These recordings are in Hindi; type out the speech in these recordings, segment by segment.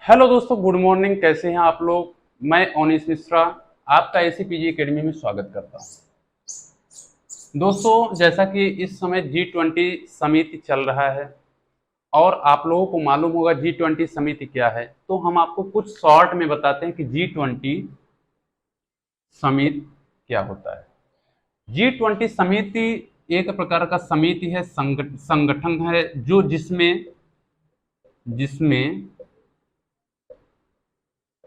हेलो दोस्तों, गुड मॉर्निंग। कैसे हैं आप लोग? मैं ओनिस मिश्रा आपका एसीपीजी एकेडमी में स्वागत करता हूं। दोस्तों, जैसा कि इस समय G20 समिति चल रहा है और आप लोगों को मालूम होगा G20 समिति क्या है, तो हम आपको कुछ शॉर्ट में बताते हैं कि G20 समिति क्या होता है। G20 समिति एक प्रकार का समिति है, संगठन है जो जिसमें जिसमें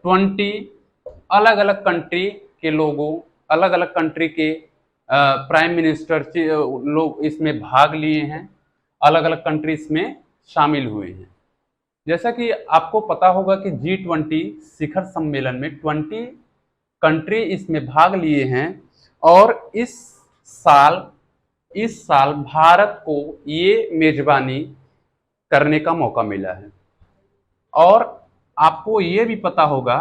20 अलग अलग कंट्री के लोगों, अलग अलग कंट्री के प्राइम मिनिस्टर लोग इसमें भाग लिए हैं, अलग अलग कंट्री इसमें शामिल हुए हैं। जैसा कि आपको पता होगा कि G20 शिखर सम्मेलन में 20 कंट्री इसमें भाग लिए हैं और साल इस साल भारत को ये मेजबानी करने का मौका मिला है। और आपको ये भी पता होगा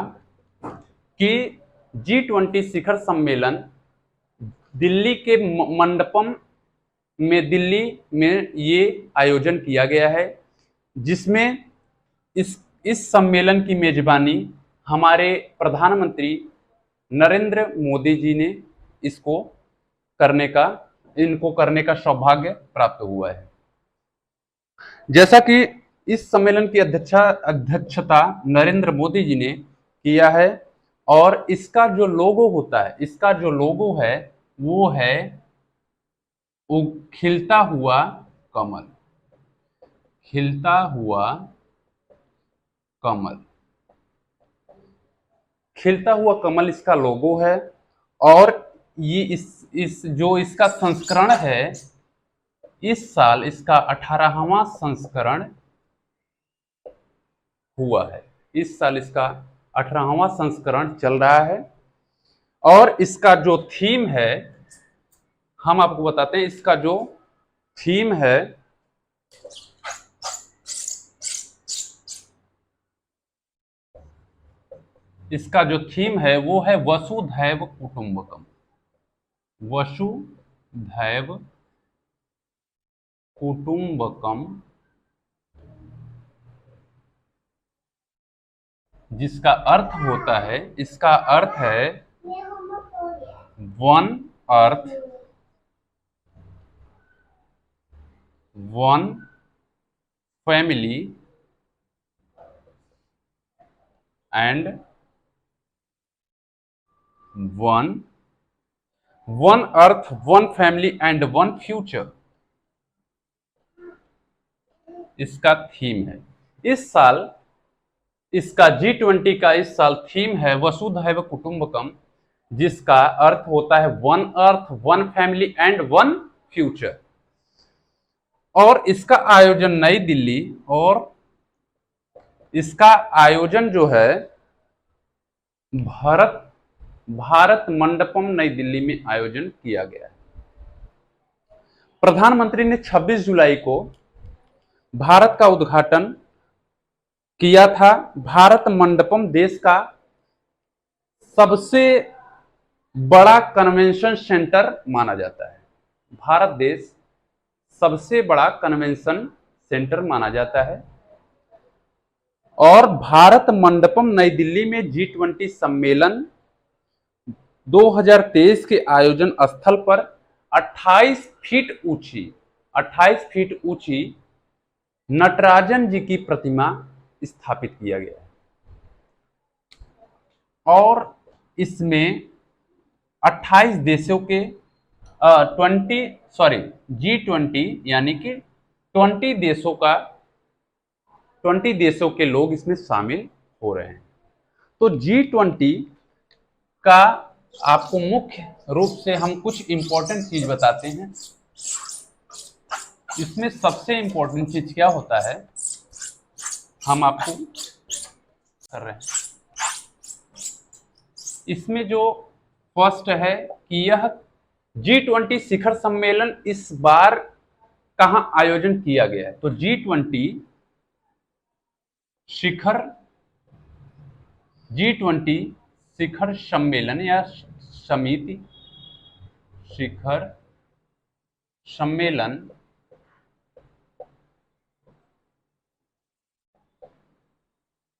कि G20 शिखर सम्मेलन दिल्ली के मंडपम में, दिल्ली में ये आयोजन किया गया है, जिसमें इस सम्मेलन की मेजबानी हमारे प्रधानमंत्री नरेंद्र मोदी जी ने इसको करने का इनको करने का सौभाग्य प्राप्त हुआ है। जैसा कि इस सम्मेलन की अध्यक्षता नरेंद्र मोदी जी ने किया है और इसका जो लोगो होता है, इसका जो लोगो है वो है खिलता हुआ कमल। खिलता हुआ कमल, खिलता हुआ कमल इसका लोगो है। और ये इस जो इसका संस्करण है, इस साल इसका 18वां संस्करण हुआ है। इस साल इसका 18वां संस्करण चल रहा है। और इसका जो थीम है, हम आपको बताते हैं, इसका जो थीम है वो है वसुधैव कुटुंबकम। वसुधैव कुटुंबकम, जिसका अर्थ होता है, इसका अर्थ है one earth, one family and one earth, one family and one future, इसका थीम है। इस साल इसका G20 का इस साल थीम है वसुधैव कुटुंबकम, जिसका अर्थ होता है one earth, one family and one future. और इसका आयोजन नई दिल्ली, और इसका आयोजन जो है भारत मंडपम नई दिल्ली में आयोजन किया गया है। प्रधानमंत्री ने 26 जुलाई को भारत का उद्घाटन किया था। भारत मंडपम देश का सबसे बड़ा कन्वेंशन सेंटर माना जाता है। भारत देश सबसे बड़ा कन्वेंशन सेंटर माना जाता है। और भारत मंडपम नई दिल्ली में G20 सम्मेलन 2023 के आयोजन स्थल पर 28 फीट ऊंची नटराजन जी की प्रतिमा स्थापित किया गया है। और इसमें 28 देशों के G20 यानी कि 20 देशों के लोग इसमें शामिल हो रहे हैं। तो G20 का आपको मुख्य रूप से हम कुछ इंपॉर्टेंट चीज बताते हैं। इसमें सबसे इंपॉर्टेंट चीज क्या होता है, हम आपको कर रहे हैं। इसमें जो फर्स्ट है कि यह G20 शिखर सम्मेलन इस बार कहां आयोजन किया गया है, तो G20 शिखर सम्मेलन या समिति, शिखर सम्मेलन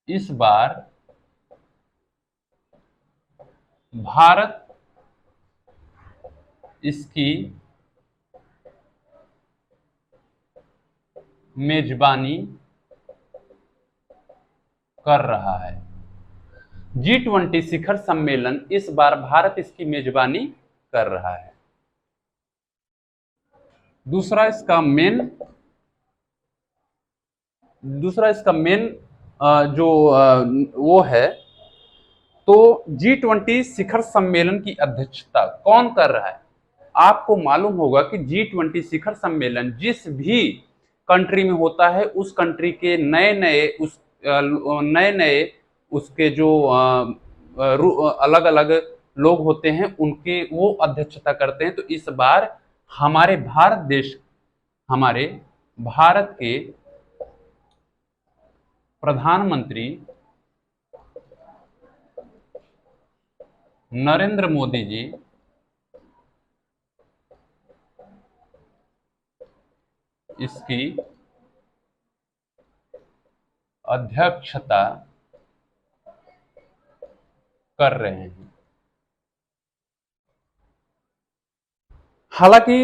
इस बार भारत इसकी मेजबानी कर रहा है। G20 शिखर सम्मेलन इस बार भारत इसकी मेजबानी कर रहा है। दूसरा इसका मेन जो वो है, तो G20 शिखर सम्मेलन की अध्यक्षता कौन कर रहा है? आपको मालूम होगा कि G20 शिखर सम्मेलन जिस भी कंट्री में होता है, उस कंट्री के नए नए उसके जो अलग अलग लोग होते हैं, उनके वो अध्यक्षता करते हैं। तो इस बार हमारे भारत के प्रधानमंत्री नरेंद्र मोदी जी इसकी अध्यक्षता कर रहे हैं। हालांकि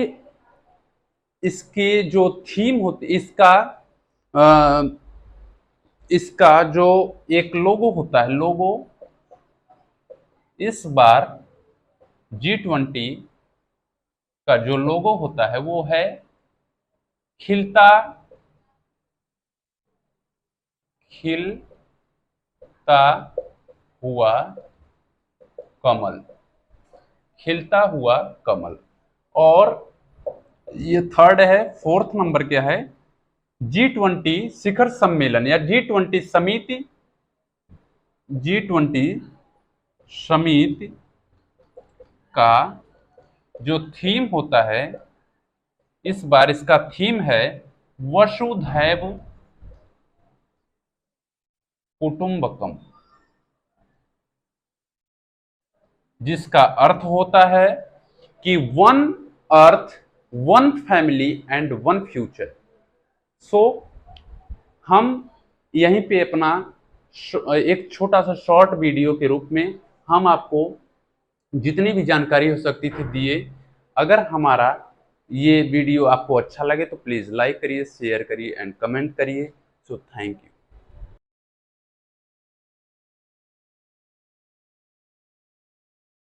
इसकी जो थीम होती, इसका जो एक लोगो होता है, लोगो इस बार G20 का जो लोगो होता है वो है खिलता हुआ कमल, खिलता हुआ कमल। और ये थर्ड है। फोर्थ नंबर क्या है? G20 शिखर सम्मेलन या G20 समिति का जो थीम होता है, इस बार इसका थीम है वसुधैव कुटुंबकम, जिसका अर्थ होता है कि one earth, one family and one future. So हम यहीं पे अपना एक छोटा सा शॉर्ट वीडियो के रूप में हम आपको जितनी भी जानकारी हो सकती थी दिए। अगर हमारा ये वीडियो आपको अच्छा लगे तो प्लीज लाइक करिए, शेयर करिए एंड कमेंट करिए। So thank you.